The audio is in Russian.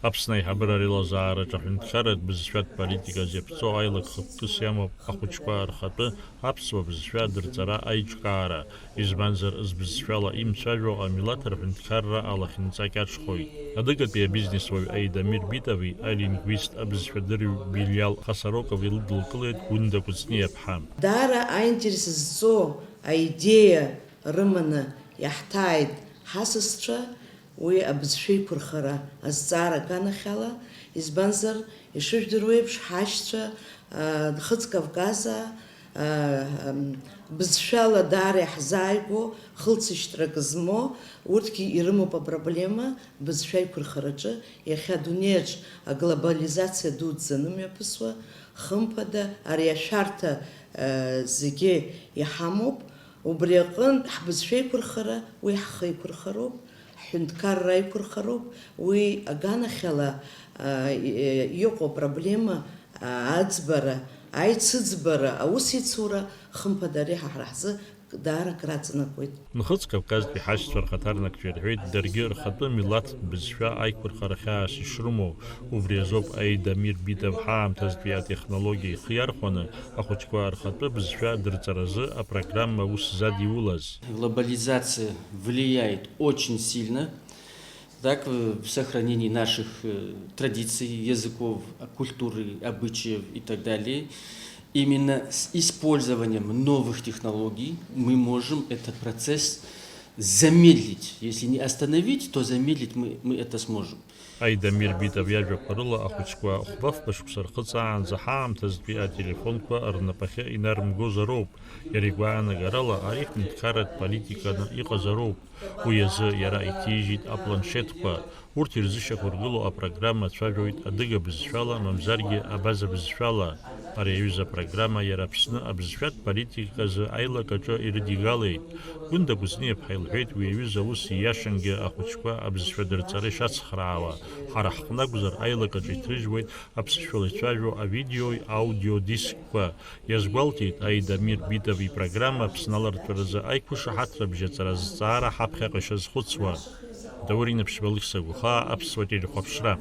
Аԥсны аиҳабыра реилазаараҿ аҳәынҭқарратә бызшәатә политика зеиԥҵо аилак-хықәкыс иамоуп ахәыҷқәа рхатәы аԥсуа бызшәа адырҵара аиҿкаара, избанзар збызшәала имцәажәо амилаҭ рҳәынҭқарра алахьынҵа кьаҿхоит. Адыгатәи абизнесуаҩ Аидамир Битови алингвист абызшәадырҩ Билиал Хасарокови лыдылкылеит Гәында Кәыҵниаԥҳа. Даара аинтерес зҵо аидеиа рыманы иаҳҭааит ҳасасцәа уи абызшәа еиқәырхара азҵаара аганахьала, избанзар ишыжәдыруа еиԥш ҳашьцәа Хыҵ-Кавказаа бызшәала даара иаҳзааигәо хылҵышьҭрак змоу урҭгьы ирымоуп апроблема бызшәа еиқәырхараҿы иахьа адунеиаҿ аглобализациа дуӡӡаны мҩаԥысуа хымԥада ари ашәарҭа зегьы иҳамоуп. Убри аҟынтә ҳбызшәа еиқәырхара уи ҳхы еиқәырхароуп, ҳҳәынҭқарра еиқәырхароуп, уи аганахьала иҟоу апроблема аӡбара, аицыӡбара, аусеицура хымԥада ари ҳара ҳзы даара краҵанакуеит. Хыҵ-Кавказтәи ҳашьцәа рхаҭарнакцәа ирҳәеит даргьы рхатәы милаҭтә бызшәа аиқәырхара хьаас ишрымоу. Убри азоуп Аидамир Битов ҳаамҭазтәи атехнологиа ихы иархәаны ахәыҷқәа рхатәы бызшәа дырҵаразы апрограмма ус задиулаз. Глобализация влияет очень сильно так, в сохранении наших традиций, языков, культуры, обычаев и так далее. Именно с использованием новых технологий мы можем этот процесс замедлить. Если не остановить, то замедлить мы это сможем. Аидамир Битов иажәақәа рыла ахәыҷқәа хәбафба шықәса рхыҵаанӡа ҳаамҭазтәи ателефонқәа рнапахьы инармгозароуп. Иара игәаанагарала ари ҳҳәынҭқарратә политиканы иҟазароуп. Уи азы иара иҭижьит апланшетқәа. Урҭ ирзышьақәыргыло апрограмма цәажәоит адыга бызшәала, мамзаргьы абаза бызшәала. Ари аҩыза апрограмма иара Аԥсны абызшәатә политикаазы аилакаҿы ирыдигалеит. Гәында Кәыҵниаԥҳа илҳәеит уи аҩыза ус ииашангьы ахәыҷқәа абызшәа дырҵара ишацхраауа. Ҳара ҳҟны акәзар аилакаҿы иҭрыжьуеит аԥсышәала ицәажәо авидеои аудиодискқәа. Иазгәалҭеит Аидамир Битов ипрограмма Аԥсны аларҭәаразы аиқәышаҳаҭра бжьаҵара зҵаара ҳаԥхьаҟа ишазхәыцуа. Даурин Ԥшьбалых Сагәхаа, Аԥсуа телехәаԥшра.